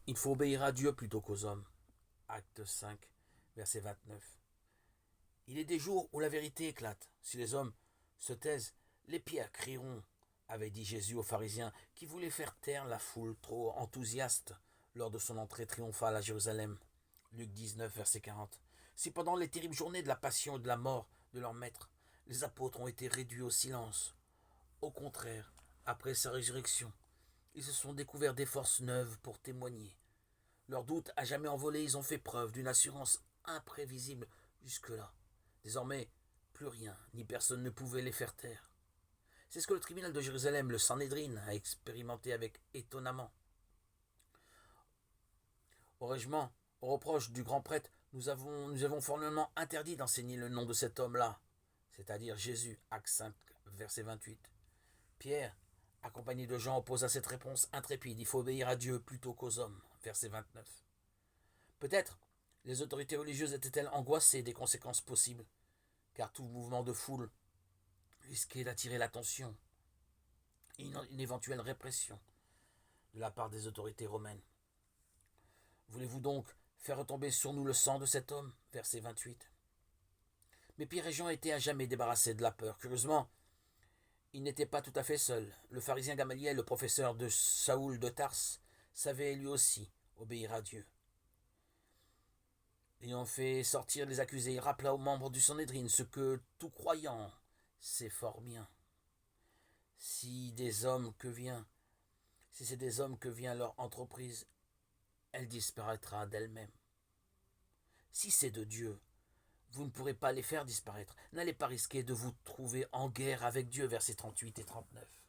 Il faut obéir à Dieu plutôt qu'aux hommes. Acte 5, verset 29. Il est des jours où la vérité éclate. Si les hommes se taisent, les pierres crieront, avait dit Jésus aux pharisiens qui voulaient faire taire la foule trop enthousiaste lors de son entrée triomphale à Jérusalem. Luc 19, verset 40. Si pendant les terribles journées de la passion et de la mort de leur maître, les apôtres ont été réduits au silence, au contraire, après sa résurrection, ils se sont découverts des forces neuves pour témoigner. Leurs doutes à jamais envolés, ils ont fait preuve d'une assurance imprévisible jusque-là. Désormais, plus rien, ni personne ne pouvait les faire taire. C'est ce que le tribunal de Jérusalem, le Sanhédrin, a expérimenté avec étonnement. Au régiment, au reproche du grand prêtre, nous avons formellement interdit d'enseigner le nom de cet homme-là, c'est-à-dire Jésus, acte 5, verset 28. Pierre, accompagné de Jean, oppose à cette réponse intrépide, il faut obéir à Dieu plutôt qu'aux hommes, verset 29. Peut-être les autorités religieuses étaient-elles angoissées des conséquences possibles, car tout mouvement de foule risquait d'attirer l'attention et une éventuelle répression de la part des autorités romaines. Voulez-vous donc faire retomber sur nous le sang de cet homme, verset 28. Mais Pierre et Jean étaient à jamais débarrassés de la peur. Curieusement, ils n'étaient pas tout à fait seuls. Le pharisien Gamaliel, le professeur de Saoul de Tarse, savait lui aussi obéir à Dieu. Ayant fait sortir les accusés, il rappela aux membres du Sanhédrin ce que tout croyant sait fort bien. Si c'est des hommes que vient leur entreprise, elle disparaîtra d'elle-même. Si c'est de Dieu, vous ne pourrez pas les faire disparaître. N'allez pas risquer de vous trouver en guerre avec Dieu, versets 38 et 39.